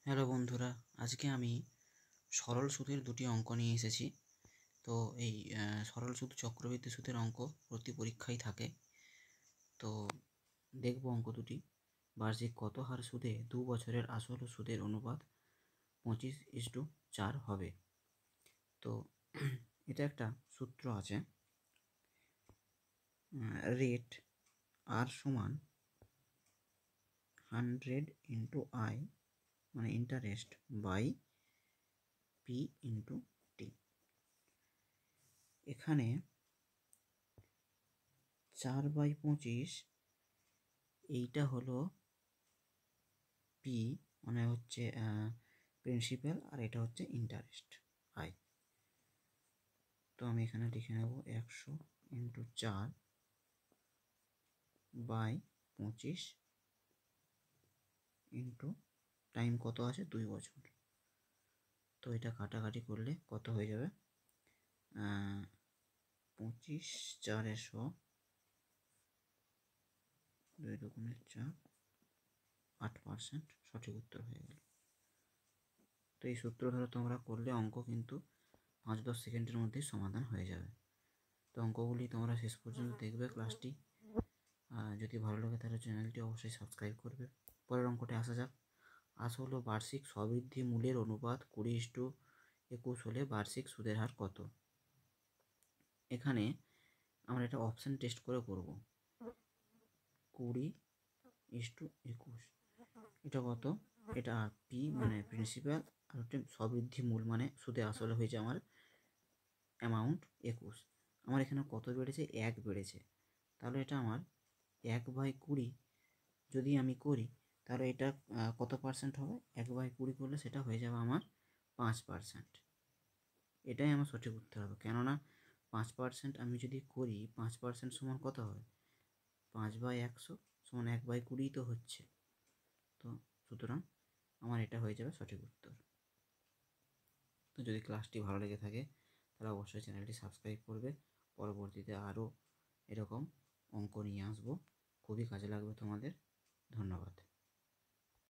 Hello বন্ধুরা, আজকে আমি সরল সুদের দুটি অঙ্ক নিয়ে এসেছি। তো এই সরল সুদ চক্রবৃদ্ধি সুদের অঙ্ক প্রতি পরীক্ষায় থাকে। তো দেখব অঙ্ক দুটি। বার্ষিক কত হার সুদে 2 বছরের আসল ও সুদের অনুপাত 25:4 হবে। তো এটা একটা সূত্র আছে, রেট আর সমান 100 ইন্টু আই মানে interest by P into T. এখানে 4/25 এইটা হলো পি, মানে হচ্ছে প্রিন্সিপাল, আর এটা হচ্ছে ইন্টারেস্ট আই। তো আমি এখানে লিখে নেব 100 ইন্টু 4/25 ইন্টু টাইম কত আছে 2 বছর। তো এটা কাটাকাটি করলে কত হয়ে যাবে, 25 4 100, 2 দুগুণে 4, 8% সঠিক উত্তর হয়ে গেল। তো এই সূত্র ধরে তোমরা করলে অঙ্ক কিন্তু 5-10 সেকেন্ডের মধ্যেই সমাধান হয়ে যাবে। তো অঙ্কগুলি তোমরা শেষ পর্যন্ত দেখবে ক্লাসটি। যদি ভালো লাগে তাহলে চ্যানেলটি অবশ্যই সাবস্ক্রাইব করবে। পরের অঙ্কটি আসা যাক। আসল ও বার্ষিক স্ববৃদ্ধি মূল্যের অনুপাত 20:21 হলে বার্ষিক সুদের হার কত? এখানে আমরা এটা অপশান টেস্ট করে করব। 20:21 এটা কত? এটা পি মানে প্রিন্সিপাল, আর হচ্ছে স্ববৃদ্ধি মূল মানে সুদে আসলে হয়েছে আমার অ্যামাউন্ট 21। আমার এখানে কত বেড়েছে? 1 বেড়েছে। তাহলে এটা আমার 1/20 যদি আমি করি তাহলে এটা কত পার্সেন্ট হবে? 1/20 করলে সেটা হয়ে যাবে আমার 5%। এটাই আমার সঠিক উত্তর হবে, কেননা 5% আমি যদি করি, 5% সমান কত হবে? 5/100 সমান 1/20 তো হচ্ছে। তো সুতরাং আমার এটা হয়ে যাবে সঠিক উত্তর। তো যদি ক্লাসটি ভালো লেগে থাকে তাহলে অবশ্যই চ্যানেলটি সাবস্ক্রাইব করবে। পরবর্তীতে আরও এরকম অঙ্ক নিয়ে আসবো, খুবই কাজে লাগবে তোমাদের। ধন্যবাদ।